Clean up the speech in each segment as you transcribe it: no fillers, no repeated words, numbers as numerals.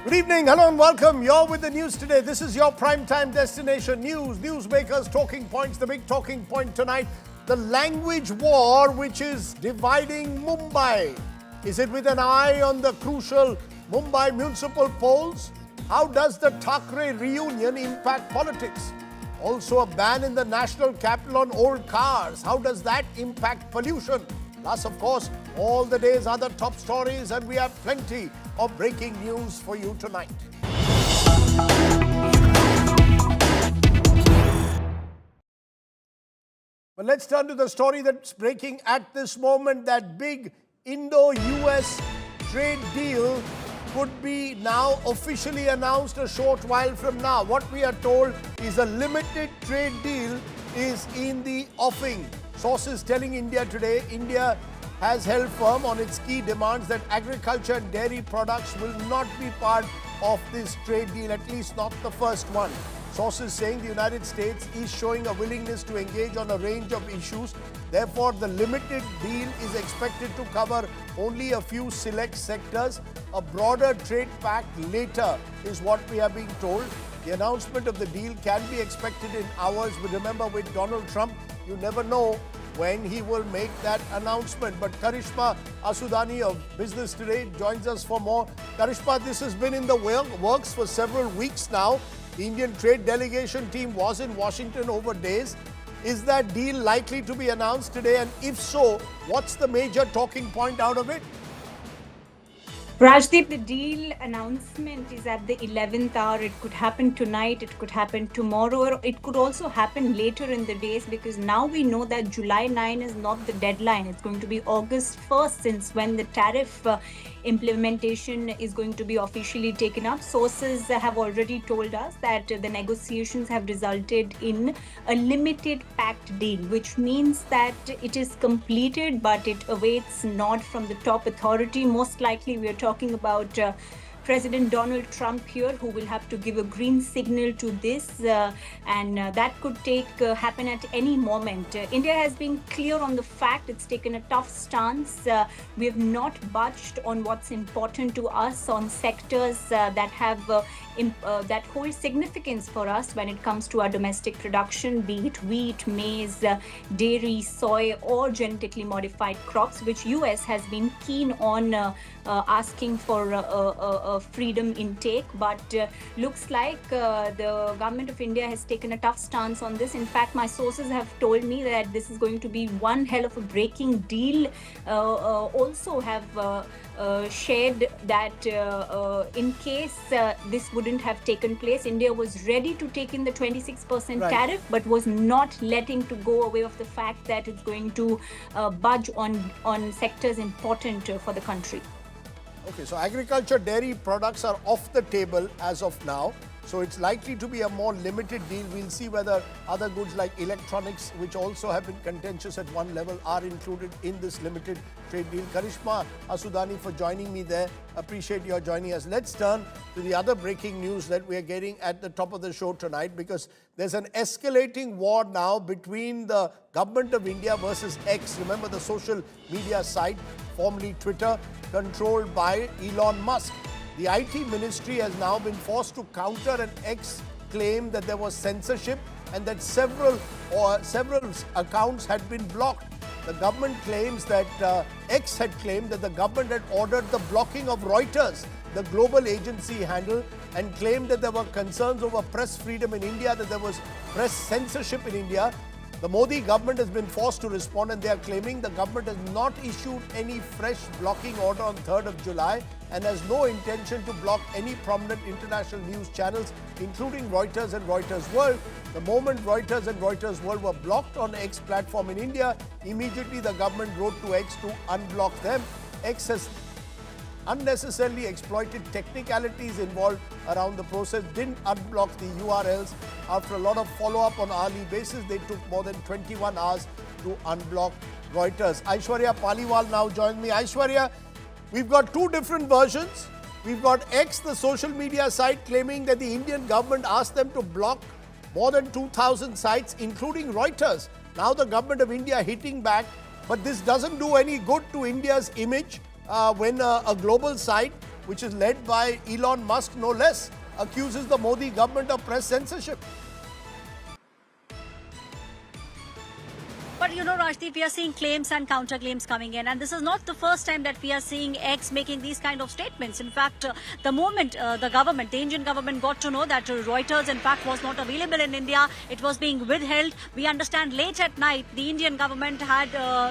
Good evening, hello and welcome. You're with the news today. This is your primetime destination news. Newsmakers talking points. The big talking point tonight, the language war which is dividing Mumbai. Is it with an eye on the crucial Mumbai municipal polls? How does the Thackeray reunion impact politics? Also a ban in the national capital on old cars. How does that impact pollution? Plus, of course, all the day's other top stories, and we have plenty of breaking news for you tonight. But let's turn to the story that's breaking at this moment. That big indo-US trade deal could be now officially announced a short while from now. What we are told is a limited trade deal is in the offing. Sources telling India today, India has held firm on its key demands that agriculture and dairy products will not be part of this trade deal, at least not the first one. Sources saying the United States is showing a willingness to engage on a range of issues. Therefore, the limited deal is expected to cover only a few select sectors. A broader trade pact later is what we are being told. The announcement of the deal can be expected in hours, but remember, with Donald Trump, you never know when he will make that announcement. But Karishma Asudani of Business Today joins us for more. Karishma, this has been in the works for several weeks now. The Indian trade delegation team was in Washington over days. Is that deal likely to be announced today? And if so, what's the major talking point out of it? Rajdeep, the deal announcement is at the 11th hour. It could happen tonight, it could happen tomorrow, or it could also happen later in the days, because now we know that July 9 is not the deadline. It's going to be August 1st, since when the tariff implementation is going to be officially taken up. Sources have already told us that the negotiations have resulted in a limited pact deal, which means that it is completed, but it awaits nod from the top authority. Most likely, we are talking about President Donald Trump here, who will have to give a green signal to this, and that could happen at any moment. India has been clear on the fact it's taken a tough stance. We have not budged on what's important to us, on sectors that have that hold significance for us when it comes to our domestic production, be it wheat, maize, dairy, soy, or genetically modified crops, which US has been keen on asking for freedom intake. But looks like the government of India has taken a tough stance on this. In fact, my sources have told me that this is going to be one hell of a breaking deal. Also have shared that in case this wouldn't have taken place, India was ready to take in the 26% tariff, but was not letting to go away of the fact that it's going to budge on sectors important for the country. Okay, so agriculture, dairy products are off the table as of now. So it's likely to be a more limited deal. We'll see whether other goods like electronics, which also have been contentious at one level, are included in this limited trade deal. Karishma Asudani for joining me there. Appreciate your joining us. Let's turn to the other breaking news that we are getting at the top of the show tonight, because there's an escalating war now between the government of India versus X. Remember, the social media site, formerly Twitter, controlled by Elon Musk. The IT ministry has now been forced to counter an X claim that there was censorship and that several accounts had been blocked. The government claims that X had claimed that the government had ordered the blocking of Reuters, the global agency handle, and claimed that there were concerns over press freedom in India, that there was press censorship in India. The Modi government has been forced to respond, and they are claiming the government has not issued any fresh blocking order on 3rd of July and has no intention to block any prominent international news channels, including Reuters and Reuters World. The moment Reuters and Reuters World were blocked on X platform in India, immediately the government wrote to X to unblock them. X has unnecessarily exploited technicalities involved around the process, didn't unblock the URLs. After a lot of follow-up on hourly basis, they took more than 21 hours to unblock Reuters. Aishwarya Paliwal now joins me. Aishwarya, we've got two different versions. We've got X, the social media site, claiming that the Indian government asked them to block more than 2,000 sites, including Reuters. Now the government of India hitting back, but this doesn't do any good to India's image when a global site which is led by Elon Musk, no less, accuses the Modi government of press censorship. But you know, Rajdeep, we are seeing claims and counterclaims coming in, and this is not the first time that we are seeing X making these kind of statements. In fact, the moment the Indian government got to know that Reuters in fact was not available in India, it was being withheld. We understand late at night the Indian government had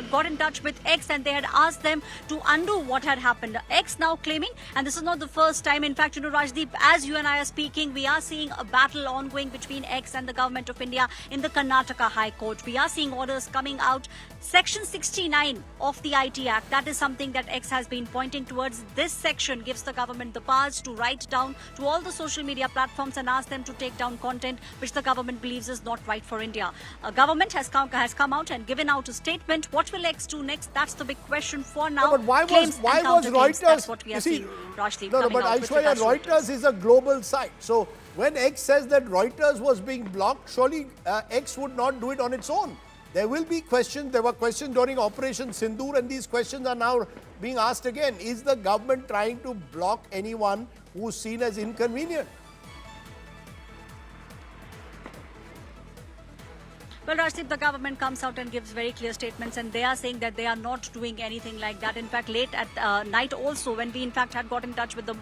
got in touch with X and they had asked them to undo what had happened. X now claiming, and this is not the first time. In fact, you know, Rajdeep, as you and I are speaking, we are seeing a battle ongoing between X and the government of India in the Karnataka High Court. We are seeing orders coming out. Section 69 of the IT Act, that is something that X has been pointing towards. This section gives the government the powers to write down to all the social media platforms and ask them to take down content which the government believes is not right for India. A government has come out and given out a statement. What will X do next? That's the big question for now. No, but why was Reuters? That's what we are seeing, Rajdeep, no, but Aishwarya, Reuters is a global site. So when X says that Reuters was being blocked, surely X would not do it on its own. There will be questions. There were questions during Operation Sindoor, and these questions are now being asked again. Is the government trying to block anyone who's seen as inconvenient? Well, Rajdeep, the government comes out and gives very clear statements, and they are saying that they are not doing anything like that. In fact, late at night also, when we in fact had got in touch with the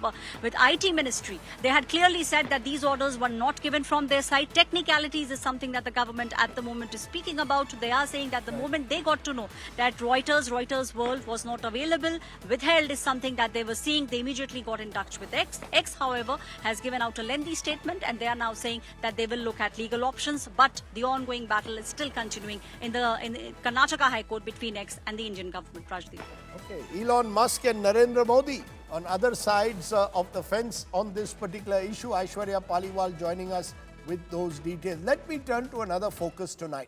IT ministry, they had clearly said that these orders were not given from their side. Technicalities is something that the government at the moment is speaking about. They are saying that the moment they got to know that Reuters World was not available, withheld is something that they were seeing, they immediately got in touch with X. X, however, has given out a lengthy statement, and they are now saying that they will look at legal options, but the ongoing battle is still continuing in the Karnataka High Court between X and the Indian government. Rajdeep. Okay, Elon Musk and Narendra Modi on other sides of the fence on this particular issue. Aishwarya Paliwal joining us with those details. Let me turn to another focus tonight.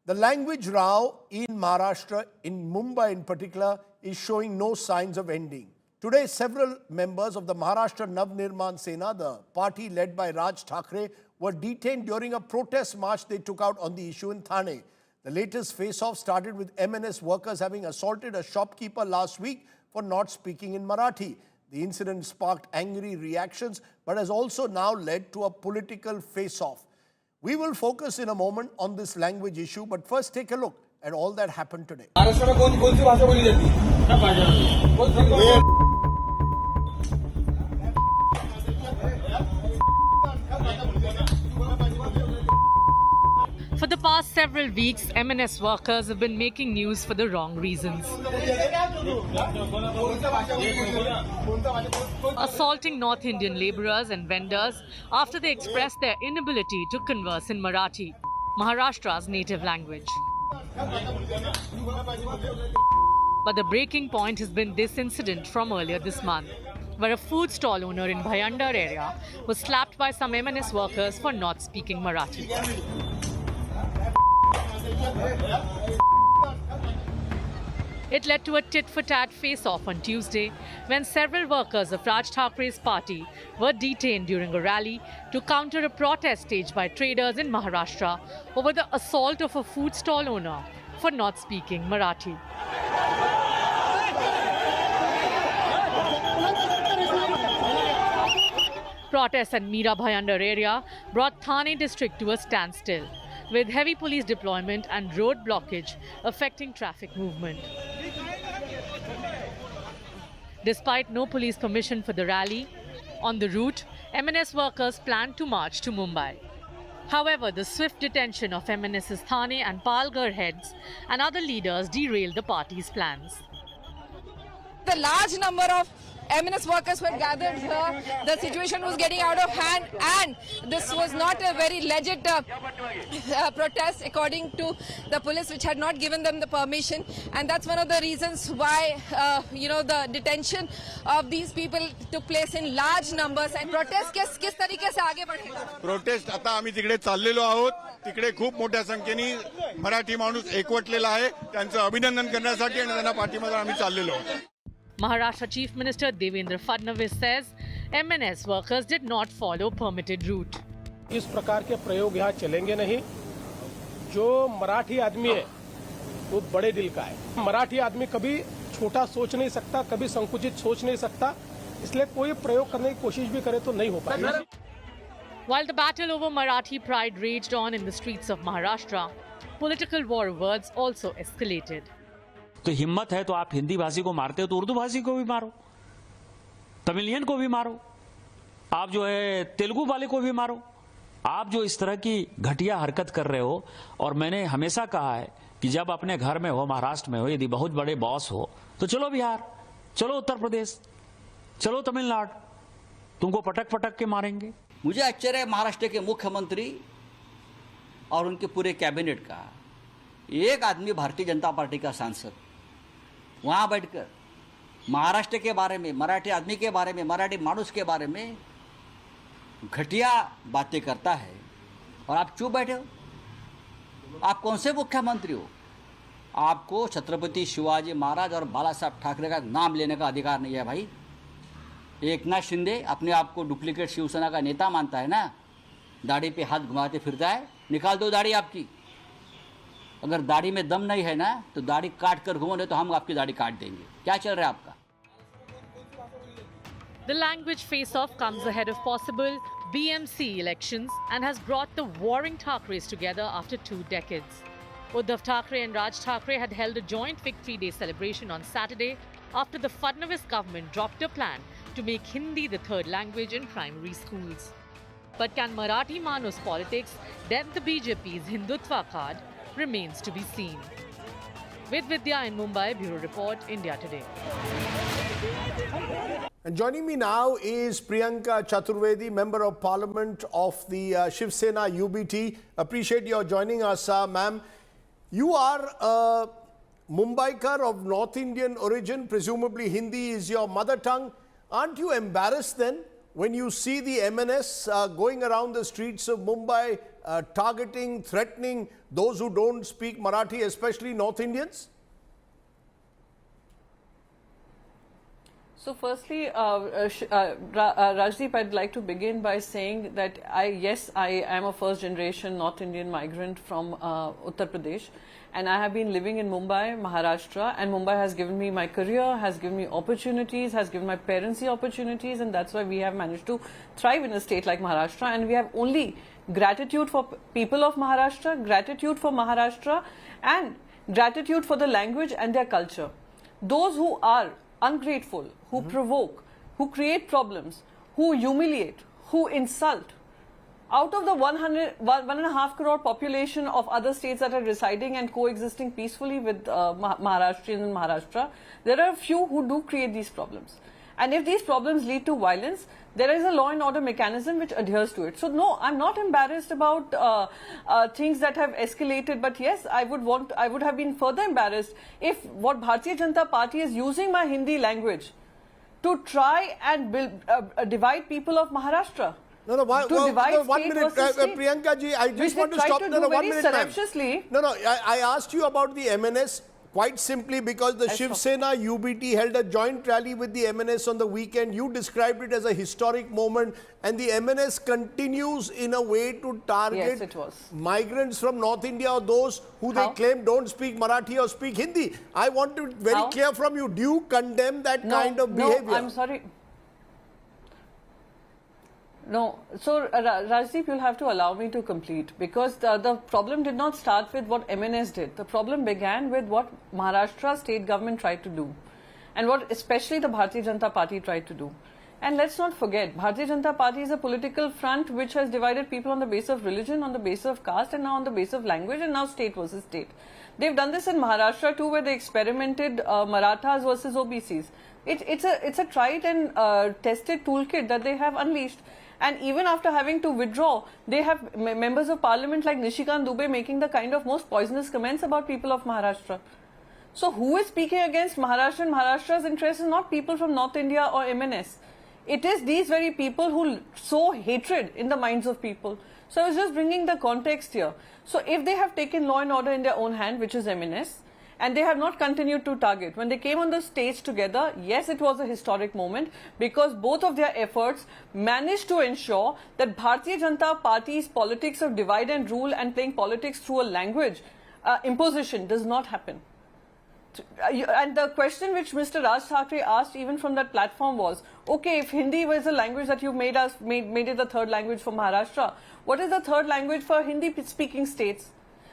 The language row in Maharashtra, in Mumbai in particular, is showing no signs of ending. Today, several members of the Maharashtra Navnirman Sena, the party led by Raj Thackeray, were detained during a protest march they took out on the issue in Thane. The latest face-off started with MNS workers having assaulted a shopkeeper last week for not speaking in Marathi. The incident sparked angry reactions, but has also now led to a political face-off. We will focus in a moment on this language issue, but first take a look at all that happened today. For the past several weeks, MNS workers have been making news for the wrong reasons. Assaulting North Indian labourers and vendors after they expressed their inability to converse in Marathi, Maharashtra's native language. But the breaking point has been this incident from earlier this month, where a food stall owner in Bhayandar area was slapped by some MNS workers for not speaking Marathi. It led to a tit-for-tat face-off on Tuesday when several workers of Raj Thackeray's party were detained during a rally to counter a protest staged by traders in Maharashtra over the assault of a food stall owner for not speaking Marathi. Protests at Mira Bhayandar area brought Thane district to a standstill, with heavy police deployment and road blockage affecting traffic movement. Despite no police permission for the rally, on the route, MNS workers planned to march to Mumbai. However, the swift detention of MNS's Thane and Palghar heads and other leaders derailed the party's plans. The large number of MNS workers were gathered here. The situation was getting out of hand, and this was not a very legit protest according to the police, which had not given them the permission. And that's one of the reasons why the detention of these people took place in large numbers. And protest किस तरीके से आगे बढ़ेगा? Protest आता आम्ही तिकडे चाललेलो आहोत. तिकडे खूप मोठ्या संख्येने मराठी माणूस एकवटलेला आहे. त्यांचं अभिनंदन करण्यासाठी आणि त्यांना पाठीमागे आम्ही चाललेलो आहोत. Maharashtra Chief Minister Devendra Fadnavis says MNS workers did not follow permitted route. इस प्रकार के प्रयोग यहाँ चलेंगे नहीं. जो मराठी आदमी है वो बड़े दिल का है. मराठी आदमी कभी छोटा सोच नहीं सकता, कभी संकुचित सोच नहीं सकता. इसलिए कोई प्रयोग करने की कोशिश भी करे तो नहीं हो पाएगी। While the battle over Marathi pride raged on in the streets of Maharashtra, political war words also escalated. तो हिम्मत है तो आप हिंदी भाषी को मारते हो तो उर्दू भाषी को भी मारो, तमिलियन को भी मारो, आप जो है तेलुगु वाले को भी मारो। आप जो इस तरह की घटिया हरकत कर रहे हो, और मैंने हमेशा कहा है कि जब अपने घर में हो, महाराष्ट्र में हो, यदि बहुत बड़े बॉस हो तो चलो बिहार, चलो उत्तर प्रदेश, चलो तमिलनाडु, तुमको पटक पटक के मारेंगे। मुझे आश्चर्य है महाराष्ट्र के मुख्यमंत्री और उनके पूरे कैबिनेट का, एक आदमी भारतीय जनता पार्टी का सांसद वहां बैठकर महाराष्ट्र के बारे में, मराठी आदमी के बारे में, मराठी मानुस के बारे में घटिया बातें करता है और आप चुप बैठे हो। आप कौन से मुख्यमंत्री हो? आपको छत्रपति शिवाजी महाराज और बाला साहब ठाकरे का नाम लेने का अधिकार नहीं है भाई। एकनाथ शिंदे अपने आप को डुप्लीकेट शिवसेना का नेता मानता है ना, दाढ़ी पे हाथ घुमाते फिरता है। निकाल दो दाढ़ी आपकी। अगर दाढ़ी में दम नहीं है ना तो दाढ़ी काट कर घूमो, नहीं तो हम आपकी दाढ़ी काट देंगे। क्या चल रहा है आपका? The language face-off comes ahead of possible BMC elections and has brought the warring Thakres together after 2 decades. Uddhav Thackeray and Raj Thackeray had held a joint Victory Day celebration on Saturday after the Fadnavis government dropped a plan to make Hindi the third language in primary schools. But can Marathi Manus politics dent the BJP's Hindutva card remains to be seen. With Vidya in Mumbai, Bureau Report, India Today. And joining me now is Priyanka Chaturvedi, Member of Parliament of the Shiv Sena UBT. Appreciate your joining us, ma'am. You are a Mumbaikar of North Indian origin, presumably Hindi is your mother tongue. Aren't you embarrassed then when you see the MNS going around the streets of Mumbai, targeting, threatening those who don't speak Marathi, especially North Indians? So firstly, Rajdeep, I'd like to begin by saying that yes, I am a first generation North Indian migrant from Uttar Pradesh, and I have been living in Mumbai, Maharashtra, and Mumbai has given me my career, has given me opportunities, has given my parents the opportunities, and that's why we have managed to thrive in a state like Maharashtra, and we have only gratitude for people of Maharashtra, gratitude for Maharashtra, and gratitude for the language and their culture. Those who are ungrateful, who provoke, who create problems, who humiliate, who insult, out of the 1.5 crore population of other states that are residing and coexisting peacefully with Maharashtrians in Maharashtra, there are a few who do create these problems. And if these problems lead to violence, there is a law and order mechanism which adheres to it. So no, I'm not embarrassed about things that have escalated. But yes, I would have been further embarrassed if what Bharatiya Janata Party is using my Hindi language to try and divide people of Maharashtra. No, 1 minute, Priyanka ji, I just want to stop. No, 1 minute, ma'am. No, I asked you about the MNS quite simply because the Shiv Sena UBT held a joint rally with the MNS on the weekend. You described it as a historic moment, and the MNS continues in a way to target migrants from North India or those who they claim don't speak Marathi or speak Hindi. I want to very clear from you. Do you condemn that kind of behavior? No, I'm sorry. No, so Rajdeep, you'll have to allow me to complete, because the problem did not start with what MNS did. The problem began with what Maharashtra state government tried to do, and what especially the Bharatiya Janata Party tried to do. And let's not forget, Bharatiya Janata Party is a political front which has divided people on the basis of religion, on the basis of caste, and now on the basis of language, and now state versus state. They've done this in Maharashtra too, where they experimented Marathas versus OBCs. It's a tried and tested toolkit that they have unleashed. And even after having to withdraw, they have members of parliament like Nishikant Dubey making the kind of most poisonous comments about people of Maharashtra. So who is speaking against Maharashtra and Maharashtra's interests is not people from North India or MNS. It is these very people who sow hatred in the minds of people. So I was just bringing the context here. So if they have taken law and order in their own hand, which is MNS, and they have not continued to target. When they came on the stage together, yes, it was a historic moment, because both of their efforts managed to ensure that Bharatiya Janata Party's politics of divide and rule and playing politics through a language imposition does not happen. And the question which Mr. Raj Thackeray asked even from that platform was, okay, if Hindi was a language that you made it the third language for Maharashtra, what is the third language for Hindi-speaking states?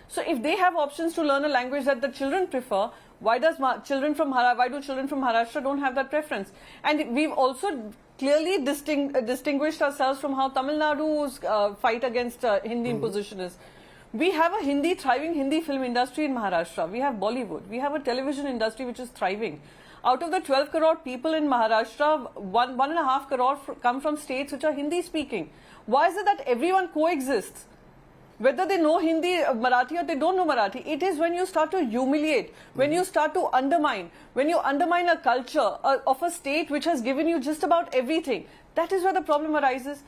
So if they have options to learn a language that the children prefer, why do children from Maharashtra don't have that preference? And we've also clearly distinguished ourselves from how Tamil Nadu's fight against Hindi imposition is. We have a thriving Hindi film industry in Maharashtra. We have Bollywood. We have a television industry which is thriving. Out of the 12 crore people in Maharashtra, 1.5 crore come from states which are Hindi speaking. Why is it that everyone coexists? Whether they know Hindi, Marathi, or they don't know Marathi, it is when you start to humiliate, when you start to undermine, when you undermine a culture of a state which has given you just about everything. That is where the problem arises.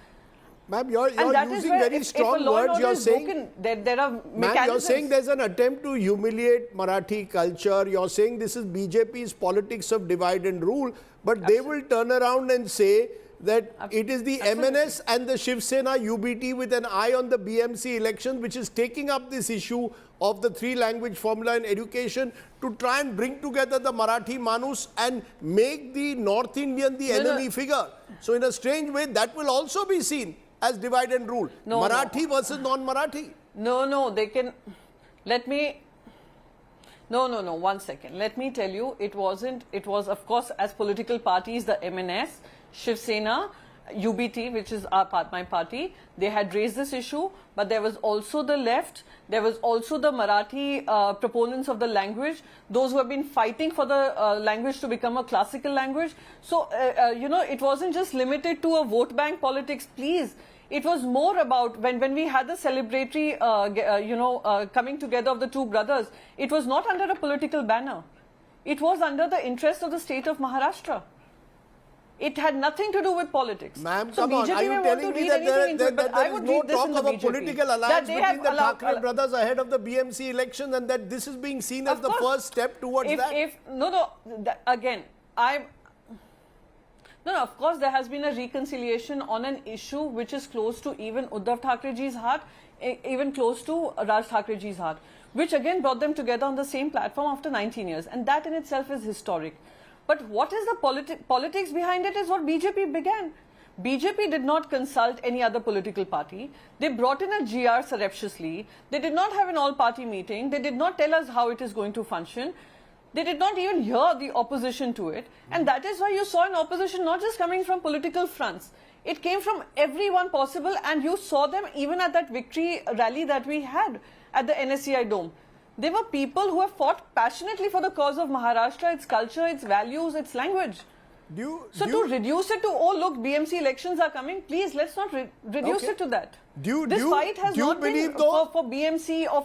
Ma'am, you're using very strong words. You're saying there are mechanisms. Ma'am, you're saying there's an attempt to humiliate Marathi culture. You're saying this is BJP's politics of divide and rule. But they will turn around and say that it is the MNS and the Shiv Sena UBT with an eye on the BMC election which is taking up this issue of the three-language formula in education to try and bring together the Marathi Manus and make the North Indian the enemy figure. So in a strange way, that will also be seen as divide and rule. Marathi versus non-Marathi. No, they can... Let me... No, 1 second. Let me tell you, it wasn't... It was, of course, as political parties, the MNS, Shiv Sena, UBT, which is my party, they had raised this issue, but there was also the left, there was also the Marathi proponents of the language, those who have been fighting for the language to become a classical language. So, it wasn't just limited to a vote bank politics, please. It was more about when we had the celebratory, coming together of the two brothers, it was not under a political banner. It was under the interest of the state of Maharashtra. It had nothing to do with politics. Ma'am, so come on. Are you telling me that there is no talk of a political alliance between the Thackeray brothers ahead of the BMC election and that this is being seen as the first step towards that? Of course, there has been a reconciliation on an issue which is close to even Uddhav Thackerayji's heart, even close to Raj Thackerayji's heart, which again brought them together on the same platform after 19 years. And that in itself is historic. But what is the politics behind it is what BJP began. BJP did not consult any other political party. They brought in a GR surreptitiously. They did not have an all-party meeting. They did not tell us how it is going to function. They did not even hear the opposition to it. And that is why you saw an opposition not just coming from political fronts. It came from everyone possible, and you saw them even at that victory rally that we had at the NSCI Dome. They were people who have fought passionately for the cause of Maharashtra, its culture, its values, its language. To reduce it to, oh look, BMC elections are coming, please let's not reduce it to that. This fight has not been for BMC or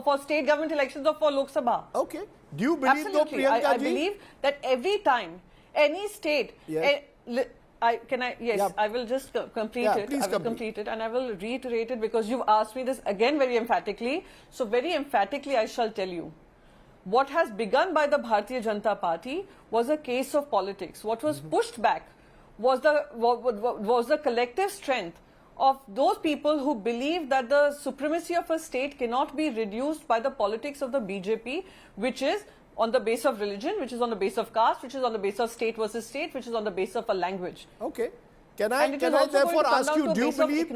for state government elections or for Lok Sabha. Okay. Do you believe though, Priyanka ji? I believe that every time any state... I will just complete it. Please complete it, and I will reiterate it because you've asked me this again very emphatically. So very emphatically, I shall tell you. What has begun by the Bharatiya Janata Party was a case of politics. What was pushed back was the collective strength of those people who believe that the supremacy of a state cannot be reduced by the politics of the BJP, which is on the base of religion, which is on the base of caste, which is on the base of state versus state, which is on the base of a language. Okay. Can I therefore ask you, do you believe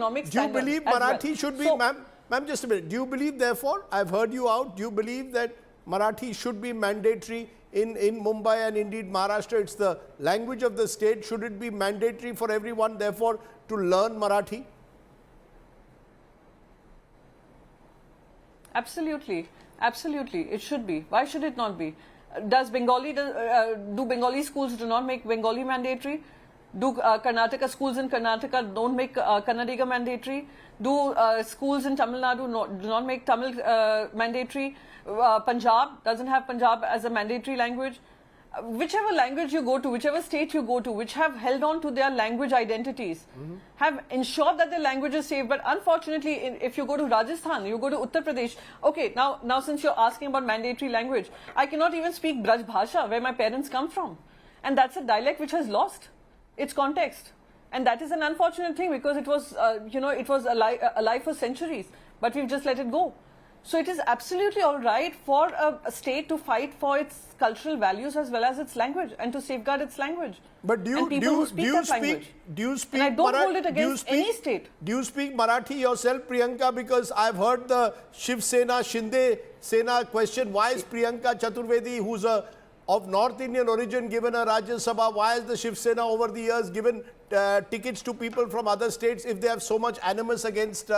Marathi should be, ma'am, just a minute, do you believe therefore, I've heard you out, do you believe that Marathi should be mandatory in Mumbai and indeed Maharashtra? It's the language of the state. Should it be mandatory for everyone therefore to learn Marathi? Absolutely. Absolutely, it should be. Why should it not be? Do Bengali schools do not make Bengali mandatory? Do Karnataka schools in Karnataka don't make Kannadiga mandatory? Do schools in Tamil Nadu do not make Tamil mandatory? Punjab doesn't have Punjab as a mandatory language. Whichever language you go to, whichever state you go to, which have held on to their language identities, have ensured that their language is safe. But unfortunately, if you go to Rajasthan, you go to Uttar Pradesh, okay, now since you're asking about mandatory language, I cannot even speak Braj Bhasha, where my parents come from. And that's a dialect which has lost its context. And that is an unfortunate thing because it was, it was alive for centuries, but we've just let it go. So it is absolutely all right for a state to fight for its cultural values as well as its language and to safeguard its language. But do you speak And I don't hold it do you against any state. Do you speak Marathi yourself, Priyanka? Because I've heard the Shiv Sena Shinde Sena question. Why is Priyanka Chaturvedi, who's of North Indian origin, given a Rajya Sabha? Why has the Shiv Sena over the years given tickets to people from other states if they have so much animus against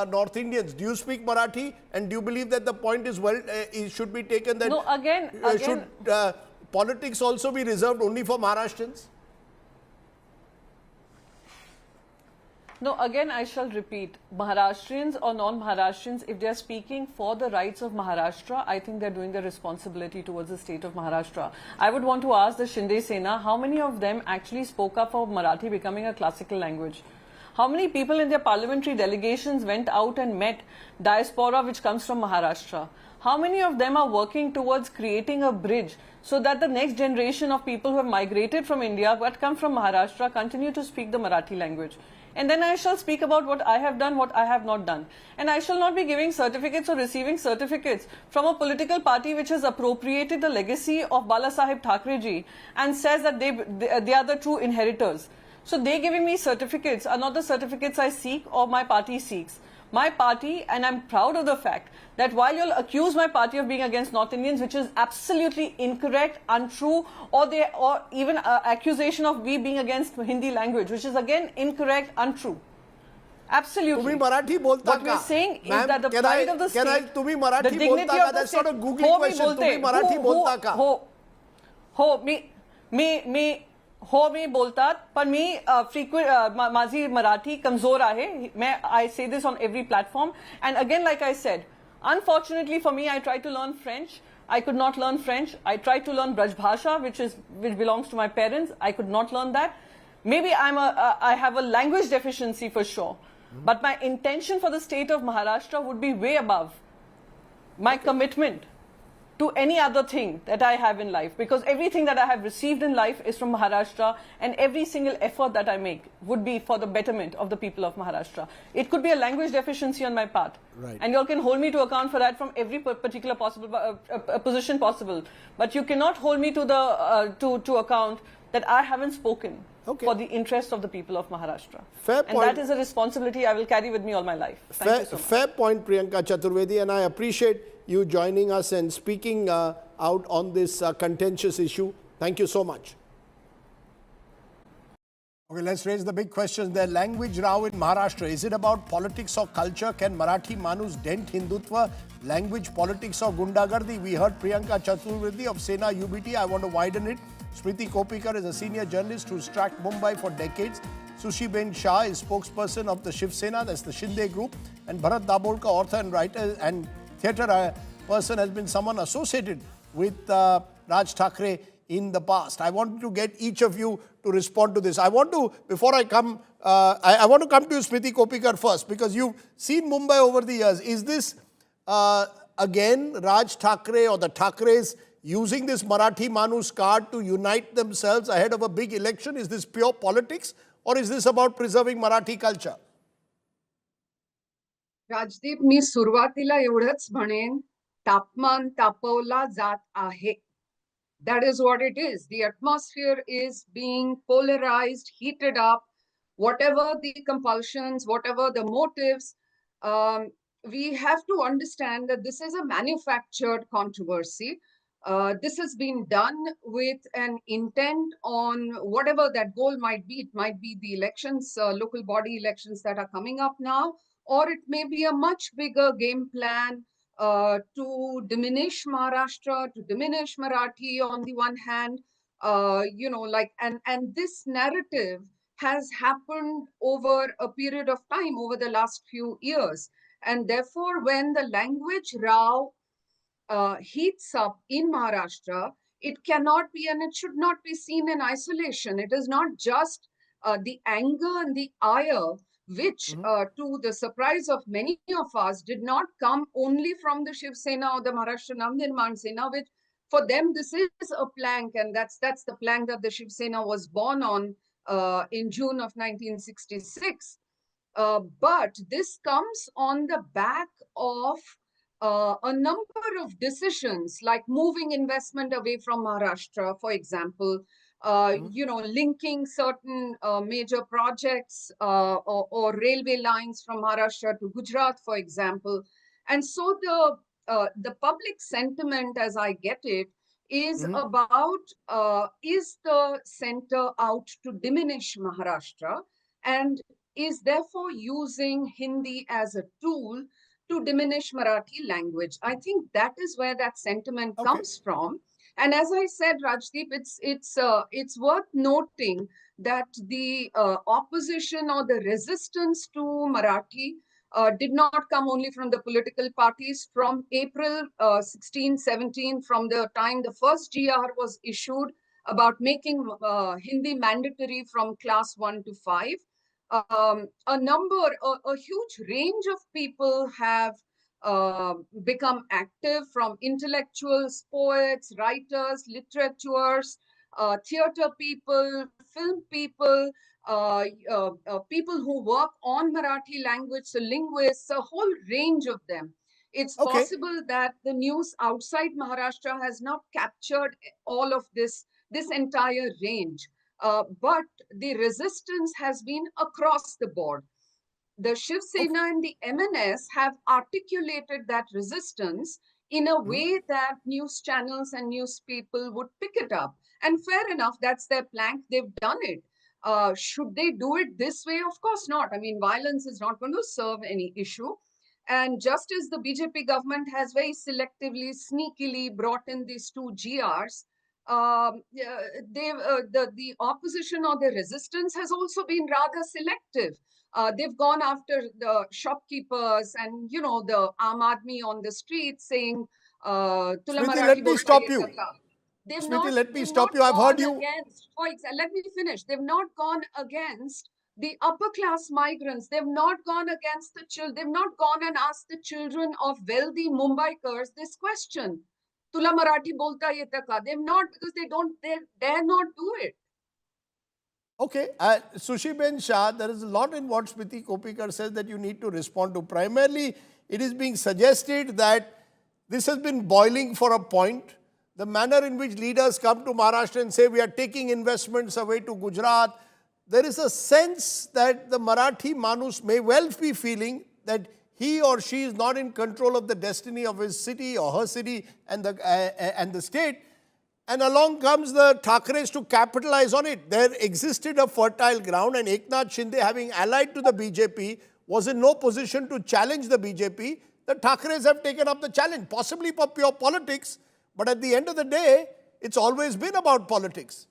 North Indians? Do you speak Marathi, and do you believe that the point is it should be taken that should politics also be reserved only for Maharashtrians? No, again I shall repeat, Maharashtrians or non-Maharashtrians, if they are speaking for the rights of Maharashtra, I think they are doing their responsibility towards the state of Maharashtra. I would want to ask the Shinde Sena, how many of them actually spoke up for Marathi becoming a classical language? How many people in their parliamentary delegations went out and met diaspora which comes from Maharashtra? How many of them are working towards creating a bridge so that the next generation of people who have migrated from India but come from Maharashtra continue to speak the Marathi language? And then I shall speak about what I have done, what I have not done. And I shall not be giving certificates or receiving certificates from a political party which has appropriated the legacy of Bala Saheb Thackeray ji and says that they are the true inheritors. So they giving me certificates are not the certificates I seek or my party seeks. My party, and I'm proud of the fact that while you'll accuse my party of being against North Indians, which is absolutely incorrect, untrue, or even accusation of we being against Hindi language, which is again incorrect, untrue. Absolutely. तुम्ही मराठी बोलता What we're saying is that the pride of the state, तुम्ही the Marathi dignity बोलता का? of the That's state. not a googly question. तुम्ही मराठी बोलता का? हो मी बोलतात पण मी frequent माझी मराठी कमजोर आहे. I say this on every platform, and again, like I said, unfortunately for me, I tried to learn French. I could not learn French. I tried to learn Braj Bhasha, which belongs to my parents. I could not learn that. Maybe I have a language deficiency for sure, but my intention for the state of Maharashtra would be way above my commitment to any other thing that I have in life, because everything that I have received in life is from Maharashtra, and every single effort that I make would be for the betterment of the people of Maharashtra. It could be a language deficiency on my part, right, and you all can hold me to account for that from every particular possible position possible, but you cannot hold me to the to account that I haven't spoken for the interest of the people of Maharashtra. Fair and point. that is a responsibility I will carry with me all my life. Thank you so much. Fair point, Priyanka Chaturvedi, and I appreciate you joining us and speaking out on this contentious issue. Thank you so much. Okay, let's raise the big questions. The language row in Maharashtra, is it about politics or culture? Can Marathi Manus dent Hindutva? Language, politics or gundagardi? We heard Priyanka Chaturvedi of Sena UBT. I want to widen it. Smriti Kopikar is a senior journalist who's tracked Mumbai for decades. Sushi Ben Shah is spokesperson of the Shiv Sena, that's the Shinde group. And Bharat Dabolka, author and writer and theatre person, has been someone associated with Raj Thackeray in the past. I want to get each of you to respond to this. I want to, before I come, I want to come to you, Smriti Kopikar, first, because you've seen Mumbai over the years. Is this, again, Raj Thackeray or the Thackeray's using this Marathi Manus card to unite themselves ahead of a big election? Is this pure politics, or is this about preserving Marathi culture? Rajdeep, मी सुरुवातीला एवढंच म्हणेन, तापमान तापवला जात आहे. That is what it is. The atmosphere is being polarized, heated up. Whatever the compulsions, whatever the motives, we have to understand that this is a manufactured controversy. This has been done with an intent on whatever that goal might be. It might be the elections, local body elections that are coming up now, or it may be a much bigger game plan to diminish Maharashtra, to diminish Marathi on the one hand, and this narrative has happened over a period of time, over the last few years. And therefore, when the language row heats up in Maharashtra, it cannot be and it should not be seen in isolation. It is not just the anger and the ire, which to the surprise of many of us did not come only from the Shiv Sena or the Maharashtra Navnirman Sena, which for them this is a plank, and that's the plank that the Shiv Sena was born on in June of 1966. But this comes on the back of a number of decisions like moving investment away from Maharashtra, for example, linking certain major projects or railway lines from Maharashtra to Gujarat, for example. And so the public sentiment, as I get it, is about is the center out to diminish Maharashtra and is therefore using Hindi as a tool to diminish Marathi language. I think that is where that sentiment comes from. And as I said, Rajdeep, it's worth noting that the opposition or the resistance to Marathi did not come only from the political parties. From April 16, 17, from the time the first GR was issued about making Hindi mandatory from class 1 to 5, a huge range of people have become active, from intellectuals, poets, writers, literateurs, theater people, film people, people who work on Marathi language, so linguists, a whole range of them. It's possible that the news outside Maharashtra has not captured all of this entire range. But the resistance has been across the board. The Shiv Sena and the MNS have articulated that resistance in a way that news channels and news people would pick it up. And fair enough, that's their plank. They've done it. Should they do it this way? Of course not. I mean, violence is not going to serve any issue. And just as the BJP government has very selectively, sneakily brought in these two GRs, the opposition or the resistance has also been rather selective. They've gone after the shopkeepers and, the Aam Aadmi on the street saying, Tula Smriti, Marathi let me bolta stop ye you. taka. Smriti, let me stop you. I've heard you. Let me finish. They've not gone against the upper class migrants. They've not gone against the children. They've not gone and asked the children of wealthy Mumbaikars this question. Tula Marathi bolta ye taka. They've not, because they dare not do it. Okay, Sushi Ben Shah, there is a lot in what Smriti Kopikar says that you need to respond to. Primarily, it is being suggested that this has been boiling for a point. The manner in which leaders come to Maharashtra and say we are taking investments away to Gujarat, there is a sense that the Marathi Manus may well be feeling that he or she is not in control of the destiny of his city or her city and the state. And along comes the Thakres to capitalize on it. There existed a fertile ground, and Eknath Shinde, having allied to the BJP, was in no position to challenge the BJP. The Thakres have taken up the challenge, possibly for pure politics, but at the end of the day, it's always been about politics.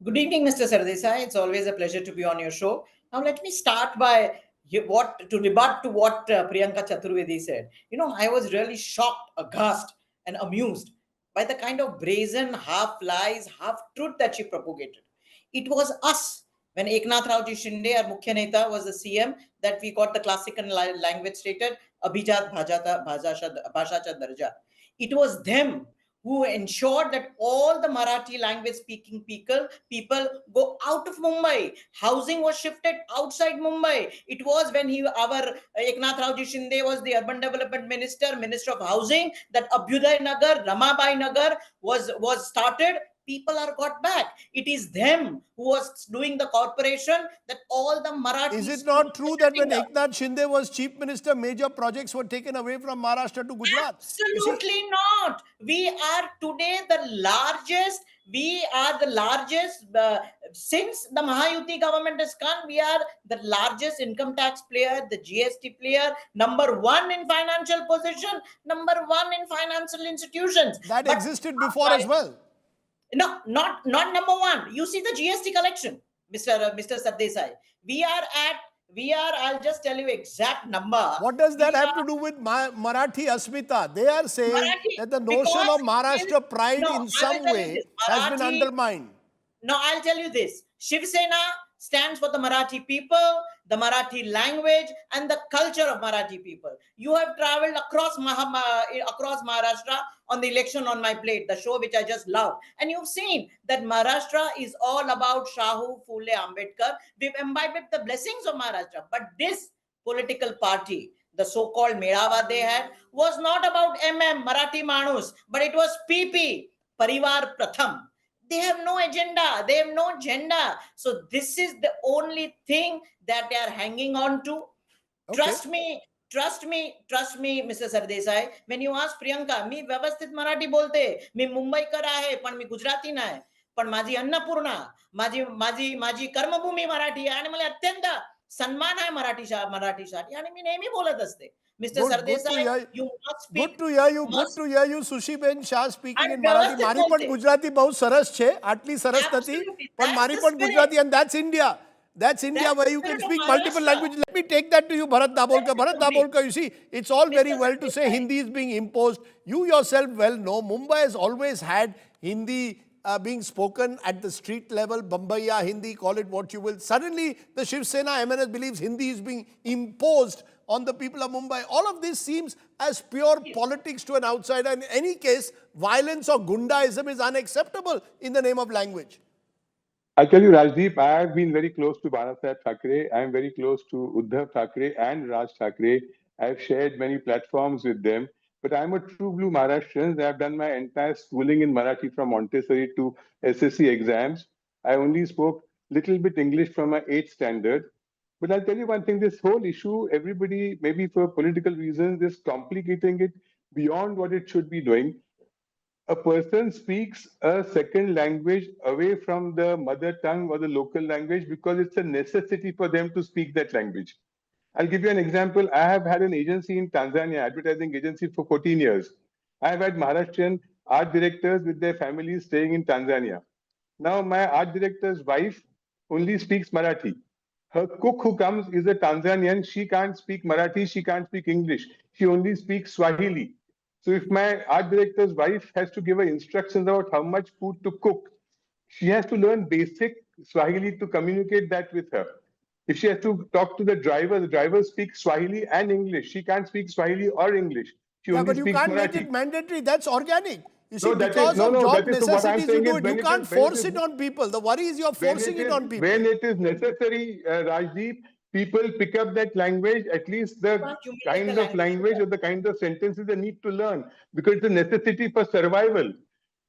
Good evening, Mr. Sardesai. It's always a pleasure to be on your show. Now, let me start by to rebut to what Priyanka Chaturvedi said. I was really shocked, aghast, and amused by the kind of brazen half lies, half truth that she propagated. It was us, when Eknath Raoji Shinde, our Mukhya Neta, was the CM, that we got the classical language stated, Abhijat Bhashacha Darja. It was them who ensured that all the Marathi language speaking people go out of Mumbai. Housing was shifted outside Mumbai. It was when our Eknath Raoji Shinde was the urban development minister of housing, that Abhyuday Nagar, Ramabai Nagar was started. People are got back. It is them who was doing the corporation that all the Marathi... Is it not true that when Eknath Shinde was chief minister, major projects were taken away from Maharashtra to Gujarat? Absolutely not. We are today the largest. Since the Mahayuti government has come, we are the largest income tax player, the GST player, number one in financial position, number one in financial institutions. That existed before as well. No, not number one. You see the GST collection, Mr. Sardesai. I'll just tell you exact number. What does that have to do with Marathi Asmita? They are saying that the notion of Maharashtra pride in some way has been undermined. No, I'll tell you this. Shiv Sena stands for the Marathi people, the Marathi language, and the culture of Marathi people. You have traveled across Maharashtra on the Election on My Plate, the show which I just love. And you've seen that Maharashtra is all about Shahu, Phule, Ambedkar. We've imbibed the blessings of Maharashtra. But this political party, the so-called Medava they had, was not about Marathi Manus, but it was PP, Parivar Pratham. They have no agenda. They have no agenda. So this is the only thing that they are hanging on to. Okay. Trust me, Mr. Sardesai. When you ask Priyanka, मी व्यवस्थित मराठी बोलते, मी मुंबईकर आहे, पण मी गुजराती नाही. पण माझी अन्नपूर्णा, माझी कर्मभूमी मराठी आहे आणि मला अत्यंत सन्मान आहे मराठीसाठी आणि मी नेहमी बोलत असते. Mr. Sardesai, you must speak. Good to hear you. Good to hear you, Sushi Ben Shah speaking in Marathi. વ્યવસ્થિત મારી પણ બોલતે. ગુજરાતી બહુ સરસ છે. આટલી સરસ નથી. Absolutely. પણ That's મારી the પણ spirit. Gujarati, and that's India. That's India, That's where the you can spirit of speak multiple Maharashtra. languages. Let me take that to you, Bharat Dabolkar. Bharat Dabolkar, you see, it's all very Mr. well to say Sardesai. Hindi is being imposed. You yourself well know Mumbai has always had Hindi being spoken at the street level. Bombaya Hindi, call it what you will. Suddenly, the Shiv Sena MNS believes Hindi is being imposed on the people of Mumbai. All of this seems as pure politics to an outsider. In any case, violence or gundaism is unacceptable in the name of language. I'll tell you, Rajdeep, I have been very close to Bala Saheb Thackeray. I am very close to Uddhav Thackeray and Raj Thackeray. I have shared many platforms with them. But I'm a true blue Maharashtrian. I have done my entire schooling in Marathi from Montessori to SSC exams. I only spoke little bit English from my 8th standard. But I'll tell you one thing, this whole issue, everybody, maybe for political reasons, is complicating it beyond what it should be doing. A person speaks a second language away from the mother tongue or the local language because it's a necessity for them to speak that language. I'll give you an example. I have had an agency in Tanzania, advertising agency for 14 years. I have had Maharashtrian art directors with their families staying in Tanzania. Now, my art director's wife only speaks Marathi. Her cook who comes is a Tanzanian. She can't speak Marathi. She can't speak English. She only speaks Swahili. So if my art director's wife has to give her instructions about how much food to cook, she has to learn basic Swahili to communicate that with her. If she has to talk to the driver speaks Swahili and English. She can't speak Swahili or English. She Yeah, only but you speaks can't Marathi. make it mandatory. That's organic. You see, No, that is- because no, of no, job that is what I'm necessities, you saying do is it. when You it can't is- when force it it is- on people. The worry is you're forcing it on people. When it is necessary, Rajdeep, people pick up that language, at least the Can't humiliate kind the of language or the kind of sentences they need to learn, because it's a necessity for survival.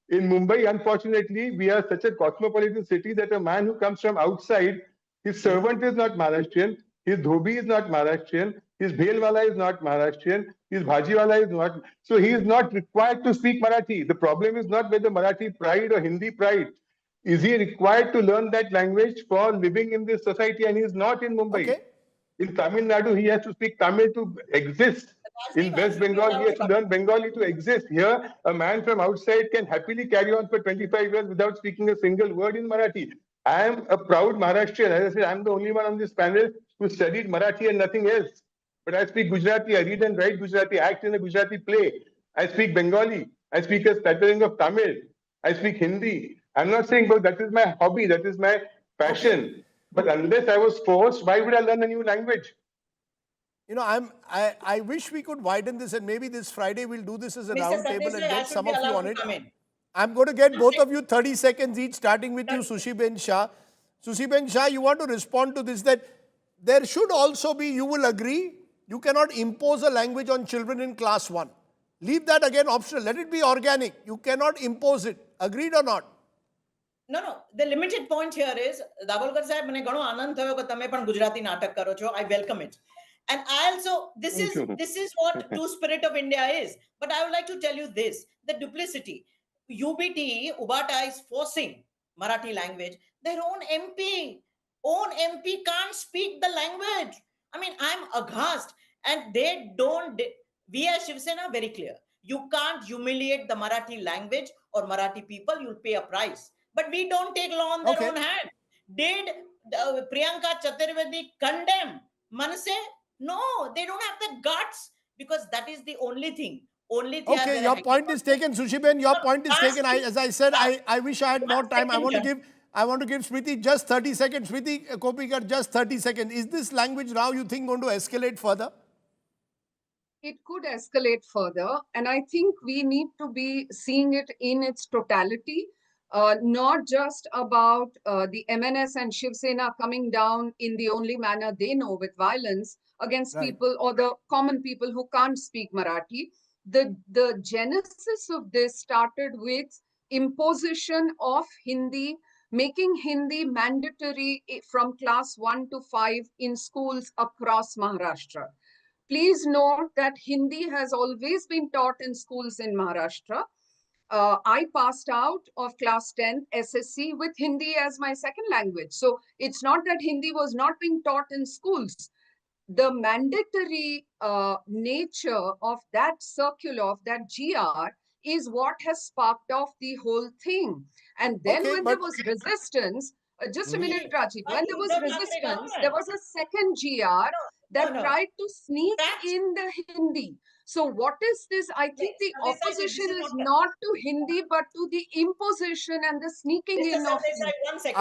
In Mumbai, unfortunately, we are such a cosmopolitan city that a man who comes from outside, his servant is not Maharashtrian, his dhobi is not Maharashtrian, his bhelwala is not Maharashtrian, his bhajiwala is not. So he is not required to speak Marathi. The problem is not whether Marathi pride or Hindi pride. Is he required to learn that language for living in this society? And he is not in Mumbai. Okay. In Tamil Nadu, he has to speak Tamil to exist. In West Bengal, he has to learn Bengali to exist. Here, a man from outside can happily carry on for 25 years without speaking a single word in Marathi. I am a proud Maharashtrian. As I said, I'm the only one on this panel who studied Marathi and nothing else. But I speak Gujarati. I read and write Gujarati. I act in a Gujarati play. I speak Bengali. I speak a stuttering of Tamil. I speak Hindi. I'm not saying, but that is my hobby. That is my passion. But unless I was forced, why would I learn a new language? You know, I wish we could widen this, and maybe this Friday we'll do this as a Mr. round table and Sardesai, I get should some be of you allowed on to it. come in. I'm going to get both of you 30 seconds each, starting with you, Sushi Ben Shah. Sushi Ben Shah, you want to respond to this, that there should also be, you will agree, you cannot impose a language on children in class 1. Leave that again optional. Let it be organic. You cannot impose it. Agreed or not? No. The limited point here is, દાભોલકર સાહેબ, મને ઘણો આનંદ થયો કે તમે પણ ગુજરાતી નાટક કરો છો. I welcome it. And I also, this is what true spirit of India is. But I would like to tell you this, the duplicity. UBT, Ubata is forcing Marathi language. Their own MP can't speak the language. I mean, I'm aghast. And they don't, we as Shiv Sena very clear. You can't humiliate the Marathi language or Marathi people, you'll pay a price. But we don't take law on their own hand. Did Priyanka Chaturvedi condemn Manase? No, they don't have the guts, because that is the only thing. Okay, your point is taken, Sushi Ben. Your point is taken. As I said, I wish I had more time. I want to give Smriti just 30 seconds. Smriti Kopikar, just 30 seconds. Is this language now, you think, going to escalate further? It could escalate further, and I think we need to be seeing it in its totality. not just about the MNS and Shiv Sena coming down in the only manner they know, with violence against people or the common people who can't speak Marathi. The genesis of this started with imposition of Hindi, making Hindi mandatory from class 1 to 5 in schools across Maharashtra. Please note that Hindi has always been taught in schools in Maharashtra. I passed out of class 10 SSC with Hindi as my second language. So it's not that Hindi was not being taught in schools. The mandatory nature of that circular, of that GR, is what has sparked off the whole thing. And then when there was resistance, just a minute, Rajdeep, when there was resistance, there was a second GR that tried to sneak in the Hindi. So what is this? I think the opposition is not to Hindi, but to the imposition and the sneaking in of Hindi.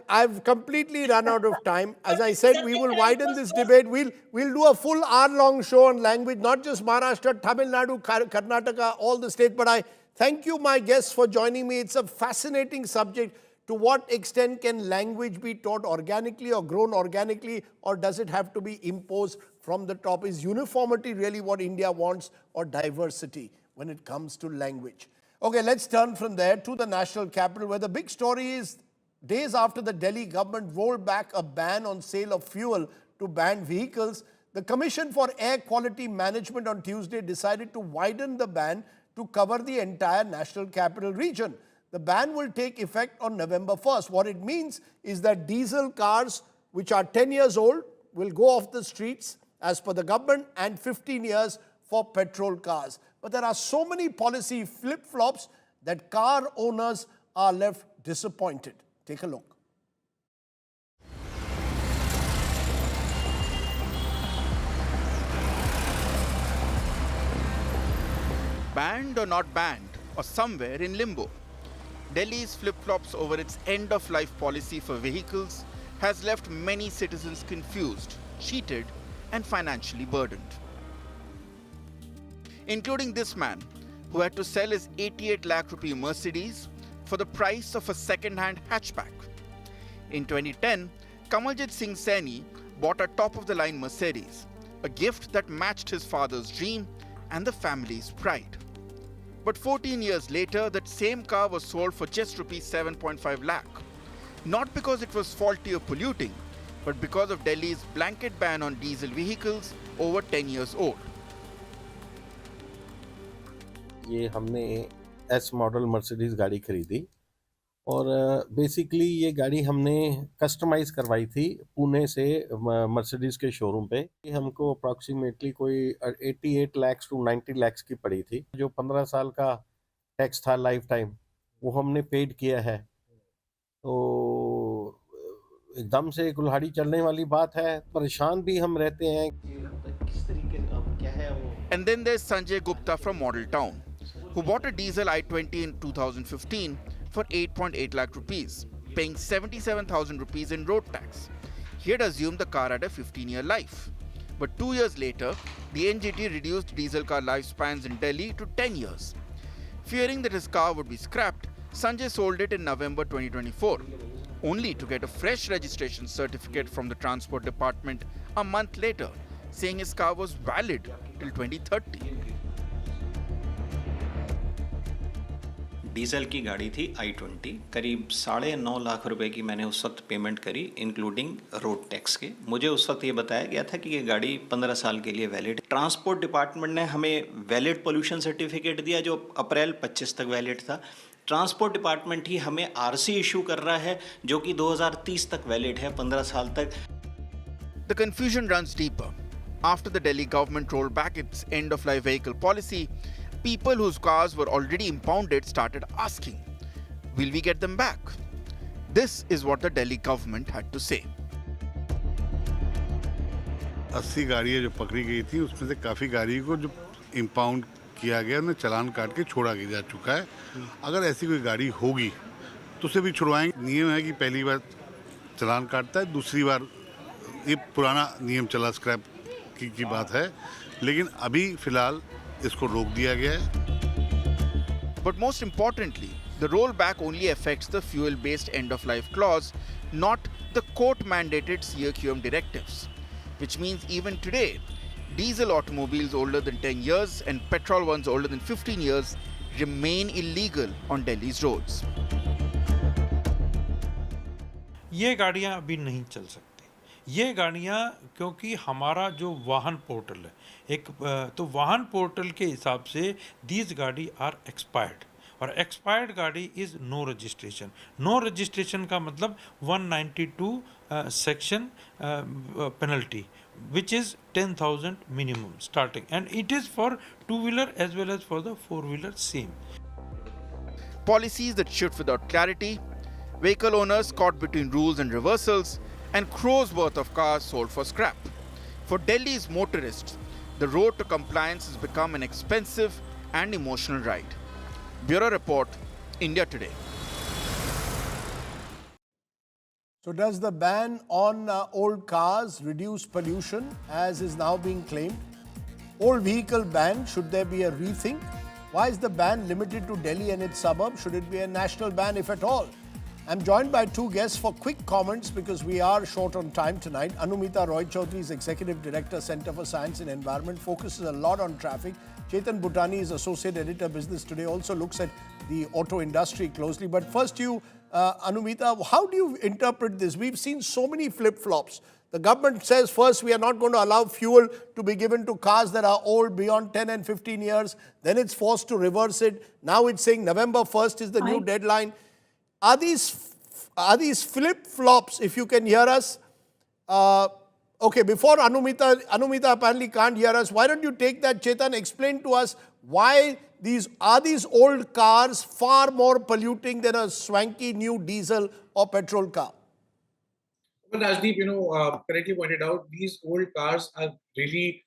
I've completely run out of time. As I said, we will widen this debate. We'll do a full hour-long show on language, not just Maharashtra, Tamil Nadu, Karnataka, all the states. But I thank you, my guests, for joining me. It's a fascinating subject. To what extent can language be taught organically or grown organically, or does it have to be imposed from the top? Is uniformity really what India wants, or diversity when it comes to language? Okay, let's turn from there to the national capital, where the big story is days after the Delhi government rolled back a ban on sale of fuel to banned vehicles, the Commission for Air Quality Management on Tuesday decided to widen the ban to cover the entire national capital region. The ban will take effect on November 1st. What it means is that diesel cars, which are 10 years old, will go off the streets as per the government, and 15 years for petrol cars. But there are so many policy flip-flops that car owners are left disappointed. Take a look. Banned or not banned, or somewhere in limbo. Delhi's flip-flops over its end-of-life policy for vehicles has left many citizens confused, cheated, and financially burdened. Including this man, who had to sell his 88 lakh rupee Mercedes for the price of a second-hand hatchback. In 2010, Kamaljit Singh Saini bought a top-of-the-line Mercedes, a gift that matched his father's dream and the family's pride. But 14 years later, that same car was sold for just rupees 7.5 lakh. Not because it was faulty or polluting, but because of Delhi's blanket ban on diesel vehicles over 10 years old. ये हमने S model Mercedes गाड़ी खरीदी और basically ये गाड़ी हमने customise करवाई थी पुणे से मर्सिडीज के शोरूम पे। हमको अप्रॉक्सीमेटली कोई 88 लाख टू 90 लाख की पड़ी थी। जो 15 साल का टैक्स था लाइफ टाइम, वो हमने पेड किया है। तो एकदम से कुल्हाड़ी चलने वाली बात है। परेशान भी हम रहते हैं किस तरीके से क्या है वो। And then there's Sanjay Gupta from Model Town, who bought a diesel i20 in 2015 for 8.8 lakh rupees, paying 77,000 rupees in road tax. He had assumed the car had a 15-year life. But 2 years later, the NGT reduced diesel car lifespans in Delhi to 10 years. Fearing that his car would be scrapped, Sanjay sold it in November 2024, only to get a fresh registration certificate from the Transport Department a month later, saying his car was valid till 2030. Diesel की गाड़ी थी i20, करीब 9.5 लाख रुपए की मैंने उस वक्त payment करी, इंक्लूडिंग रोड टैक्स के। मुझे उस वक्त ये बताया गया था कि ये गाड़ी 15 साल के लिए वैलिड। ट्रांसपोर्ट डिपार्टमेंट ने हमें वैलिड पोल्यूशन सर्टिफिकेट दिया जो अप्रैल 25 तक वैलिड था। ट्रांसपोर्ट डिपार्टमेंट ही हमें आरसी इशू कर रहा है जो कि 2030 तक वैलिड है, 15 साल तक। The confusion runs deeper. After the Delhi government rolled back its end-of-life vehicle policy, people whose cars were already impounded started asking, will we get them back? This is what the Delhi government had to say. 80 गाड़ियाँ जो पकड़ी गई थी, उसमें से काफ़ी गाड़ी को जो इम्पाउंड किया गया, उन्हें चालान काट के छोड़ा जा चुका है। अगर ऐसी कोई गाड़ी होगी तो उसे भी छुड़वाएंगे। नियम है कि पहली बार चालान काटता है, दूसरी बार ये पुराना नियम चला स्क्रैप की बात है, लेकिन अभी फिलहाल इसको रोक दिया गया है। But most importantly, The rollback only affects the fuel-based end-of-life clause, not the court-mandated CAQM directives, which means even today, diesel automobiles older than 10 years and petrol ones older than 15 years remain illegal on Delhi's roads. ये गाड़ियां अभी नहीं चल सकती। ये गाड़ियां क्योंकि हमारा जो वाहन पोर्टल है एक तो वाहन पोर्टल के हिसाब से दीज गाड़ी आर एक्सपायर्ड और एक्सपायर्ड गाड़ी is no registration. No registration का मतलब 192 section penalty which is 10,000 minimum starting, and it is for two-wheeler as well as for the four-wheeler same. Policies that shift without clarity, vehicle owners caught between rules and reversals, and crores worth of cars sold for scrap. For Delhi's motorists, the road to compliance has become an expensive and emotional ride. Bureau Report, India Today. So does the ban on old cars reduce pollution as is now being claimed? Old vehicle ban, should there be a rethink? Why is the ban limited to Delhi and its suburbs? Should it be a national ban if at all? I'm joined by two guests for quick comments because we are short on time tonight. Anumita Roy Chaudhary is Executive Director, Centre for Science and Environment, focuses a lot on traffic. Chetan Bhutani is Associate Editor, Business Today, also looks at the auto industry closely. But first you, Anumita, how do you interpret this? We've seen so many flip-flops. The government says first we are not going to allow fuel to be given to cars that are old beyond 10 and 15 years. Then it's forced to reverse it. Now it's saying November 1st is the new deadline. Are these flip-flops, if you can hear us? Okay, before Anumita apparently can't hear us, why don't you take that, Chetan, explain to us why these old cars far more polluting than a swanky new diesel or petrol car? Well, Rajdeep, correctly pointed out, these old cars are really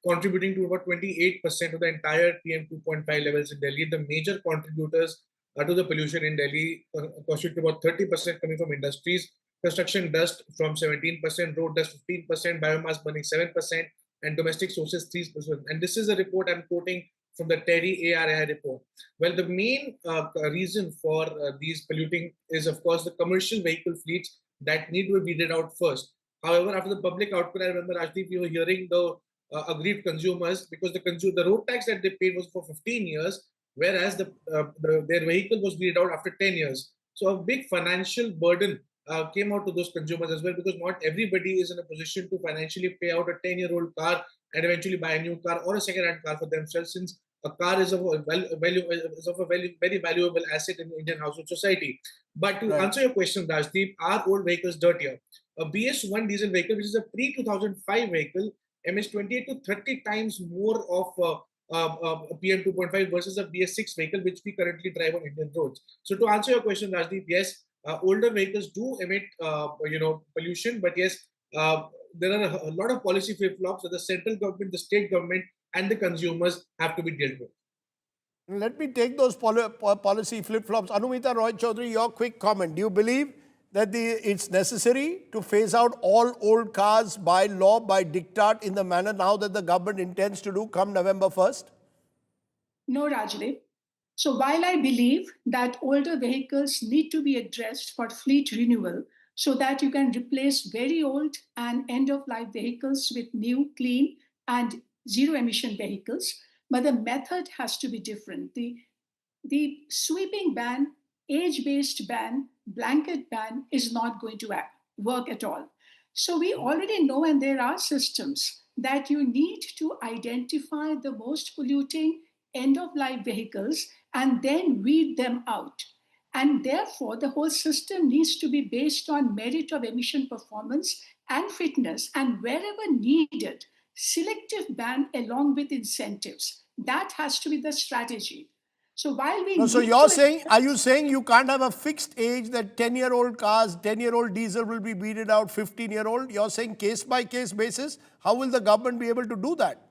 contributing to about 28% of the entire PM 2.5 levels in Delhi. The major contributors to the pollution in Delhi constitute about 30% coming from industries, construction dust from 17%, road dust 15%, biomass burning 7%, and domestic sources 3%. And this is a report I'm quoting from the Terry ARI report. Well, the main reason for these polluting is, of course, the commercial vehicle fleets that need to be weeded out first. However, after the public outcry, I remember, Rajdeep, you were hearing the aggrieved consumers because the road tax that they paid was for 15 years, whereas their vehicle was weeded out after 10 years. So a big financial burden came out to those consumers as well, because not everybody is in a position to financially pay out a 10-year-old car and eventually buy a new car or a second-hand car for themselves, since a car is of a very valuable asset in the Indian household society. But to answer your question, Rajdeep, are old vehicles dirtier? A BS1 diesel vehicle, which is a pre-2005 vehicle, emits 28 to 30 times more of PM 2.5 versus a BS6 vehicle, which we currently drive on Indian roads. So to answer your question, Rajdeep, yes, older vehicles do emit, pollution, but yes, there are a lot of policy flip-flops that the central government, the state government, and the consumers have to be dealt with. Let me take those policy flip-flops. Anumita Roy Chaudhary, your quick comment. Do you believe that it's necessary to phase out all old cars by law, by diktat, in the manner now that the government intends to do come November 1st? No, Rajdeep. So while I believe that older vehicles need to be addressed for fleet renewal so that you can replace very old and end-of-life vehicles with new, clean, and zero-emission vehicles, but the method has to be different. The sweeping ban, age-based ban, blanket ban is not going to work at all. So we already know, and there are systems, that you need to identify the most polluting end-of-life vehicles and then weed them out. And therefore, the whole system needs to be based on merit of emission performance and fitness, and wherever needed, selective ban along with incentives. That has to be the strategy. So while we so you're saying, are you saying you can't have a fixed age that 10-year-old cars, 10-year-old diesel will be weeded out, 15-year-old? You're saying case-by-case basis? How will the government be able to do that?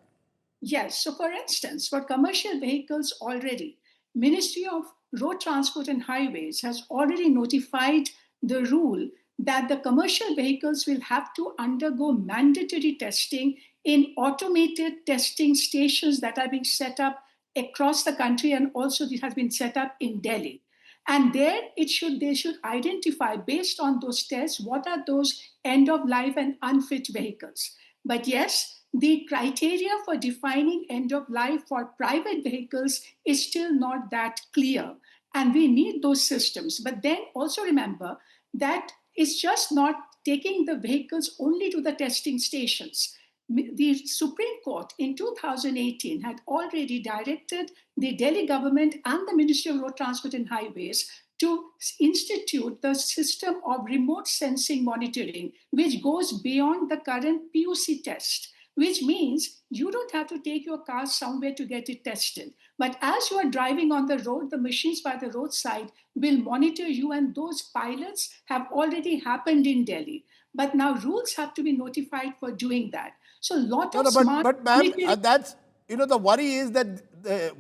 Yes. So for instance, for commercial vehicles already, Ministry of Road Transport and Highways has already notified the rule that the commercial vehicles will have to undergo mandatory testing in automated testing stations that are being set up across the country, and also it has been set up in Delhi. And there they should identify, based on those tests, what are those end of life and unfit vehicles. But yes, the criteria for defining end of life for private vehicles is still not that clear. And we need those systems. But then also remember that it's just not taking the vehicles only to the testing stations. The Supreme Court in 2018 had already directed the Delhi government and the Ministry of Road Transport and Highways to institute the system of remote sensing monitoring, which goes beyond the current PUC test, which means you don't have to take your car somewhere to get it tested. But as you are driving on the road, the machines by the roadside will monitor you, and those pilots have already happened in Delhi. But now rules have to be notified for doing that. So a lot of smart... But ma'am, that's, the worry is that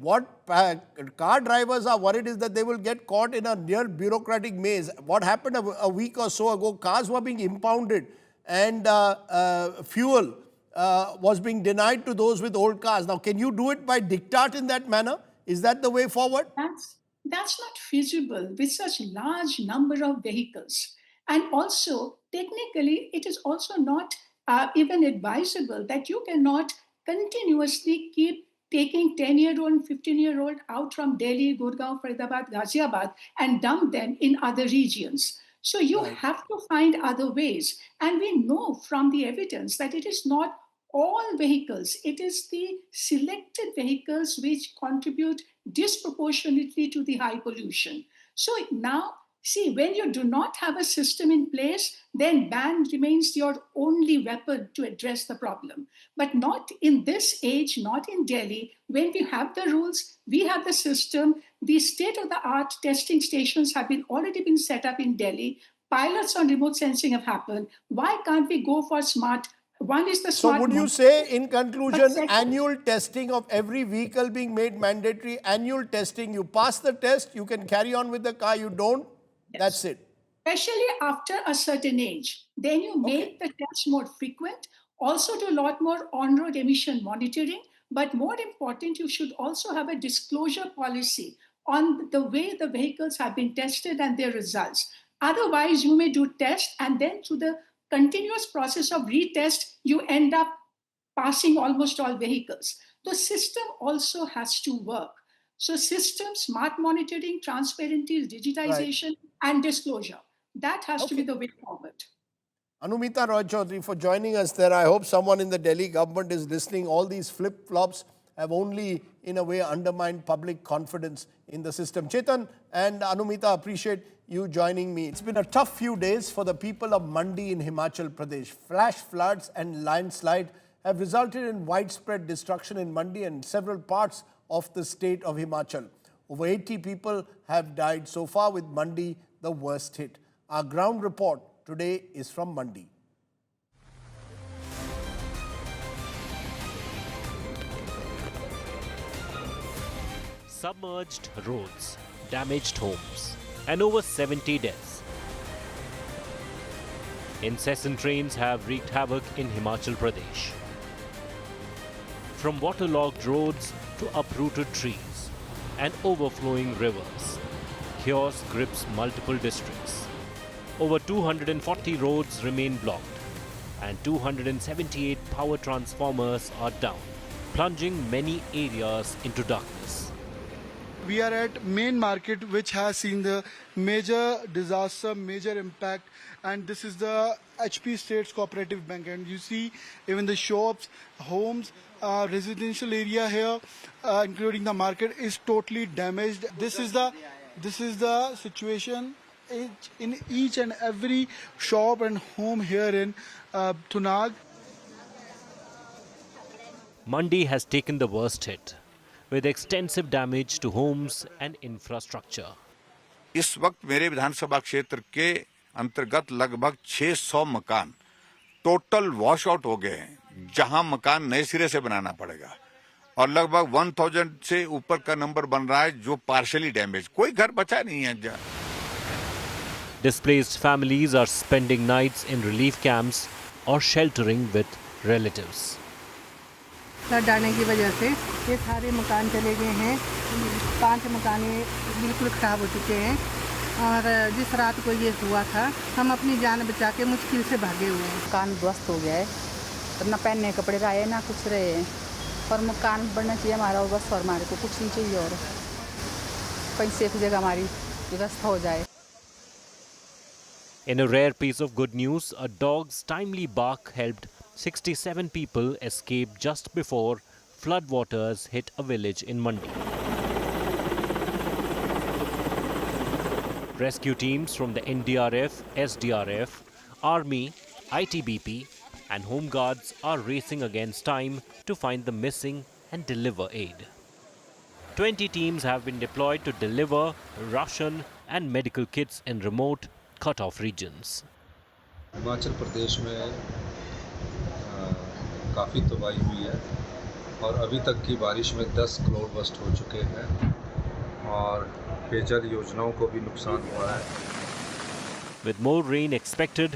what car drivers are worried is that they will get caught in a near bureaucratic maze. What happened a week or so ago, cars were being impounded and fuel was being denied to those with old cars. Now, can you do it by diktat in that manner? Is that the way forward? That's not feasible with such large number of vehicles. And also, technically, it is also not even advisable that you cannot continuously keep taking 10-year-old, 15-year-old out from Delhi, Gurgaon, Faridabad, Ghaziabad and dump them in other regions. So you have to find other ways. And we know from the evidence that it is not all vehicles. It is the selected vehicles which contribute disproportionately to the high pollution. So now, see, when you do not have a system in place, then ban remains your only weapon to address the problem. But not in this age, not in Delhi. When we have the rules, we have the system, the state-of-the-art testing stations have already been set up in Delhi. Pilots on remote sensing have happened. Why can't we go for smart? One is the smart. So would you say, in conclusion, annual testing of every vehicle being made mandatory, annual testing, you pass the test, you can carry on with the car, you don't, that's it. Especially after a certain age. Then you make the tests more frequent, also do a lot more on-road emission monitoring, but more important, you should also have a disclosure policy on the way the vehicles have been tested and their results. Otherwise, you may do tests and then through the continuous process of retest, you end up passing almost all vehicles. The system also has to work. So system, smart monitoring, transparency, digitization, and disclosure. That has to be the way forward. Anumita Roy Chaudhary for joining us there. I hope someone in the Delhi government is listening. All these flip-flops have only, in a way, undermined public confidence in the system. Chetan and Anumita, appreciate you joining me. It's been a tough few days for the people of Mandi in Himachal Pradesh. Flash floods and landslide have resulted in widespread destruction in Mandi and several parts of the state of Himachal. Over 80 people have died so far, with Mandi the worst hit. Our ground report today is from Mandi. Submerged roads, damaged homes, and over 70 deaths. Incessant rains have wreaked havoc in Himachal Pradesh. From waterlogged roads to uprooted trees and overflowing rivers, chaos grips multiple districts. Over 240 roads remain blocked and 278 power transformers are down, plunging many areas into darkness. We are at main market, which has seen the major disaster, major impact, and this is the HP States Cooperative Bank. And you see even the shops, homes, residential area here, including the market, is totally damaged. This is the situation in each and every shop and home here in Tunag. Mandi has taken the worst hit, with extensive damage to homes and infrastructure. इस वक्त मेरे विधानसभा क्षेत्र के अंतर्गत लगभग 600 मकान total wash out हो गए हैं, जहां मकान नए सिरे से बनाना पड़ेगा, और लगभग 1000 से ऊपर का नंबर बन रहा है जो पार्शियली डैमेज, कोई घर बचा नहीं है. Displaced families are spending nights in relief camps or sheltering with relatives. Flood आने की वजह से ये सारे मकान चले गए हैं। 5 मकान बिल्कुल ख़राब हो चुके हैं और जिस रात को ये हुआ था हम अपनी जान बचा के मुश्किल से भागे हुए हैं। मकान ध्वस्त हो गया है, तो ना पहनने कपड़े रहे ना कुछ रहे हैं, और मकान बनना चाहिए हमारा, बस और हमारे को कुछ नहीं चाहिए और कहीं सेफ जगह हमारी व्यवस्था हो जाए। In a rare piece of good news, a dog's timely bark helped 67 people escape just before floodwaters hit a village in Mandi. Rescue teams from the NDRF, SDRF, Army, ITBP and Home Guards are racing against time to find the missing and deliver aid. 20 teams have been deployed to deliver ration and medical kits in remote, cut-off regions. Himachal Pradesh में काफ़ी तबाही हुई है और अभी तक की बारिश में 10 क्लाउड बस्ट हो चुके हैं और पेयजल योजनाओं को भी नुकसान हुआ है। With more rain expected,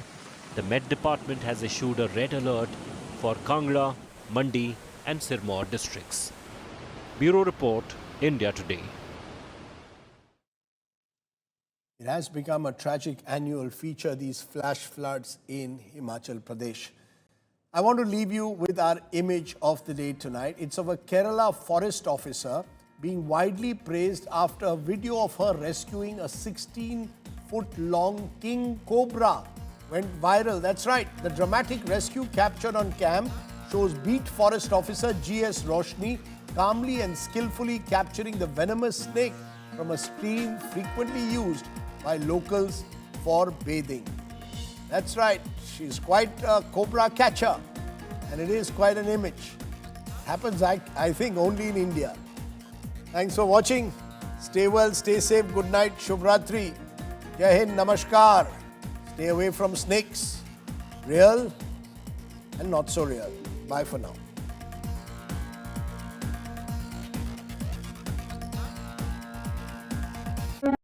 the Met Department has issued a red alert for Kangra, Mandi and Sirmaur districts. Bureau Report, India Today. It has become a tragic annual feature, these flash floods in Himachal Pradesh. I want to leave you with our image of the day tonight. It's of a Kerala forest officer being widely praised after a video of her rescuing a 16-foot-long king cobra went viral. That's right, the dramatic rescue captured on cam shows beat forest officer G.S. Roshni calmly and skillfully capturing the venomous snake from a stream frequently used by locals for bathing. That's right, she's quite a cobra catcher and it is quite an image. Happens, I think, only in India. Thanks for watching. Stay well, stay safe, good night, Shubhratri. Jai Hind, Namaskar. Stay away from snakes, real and not so real. Bye for now.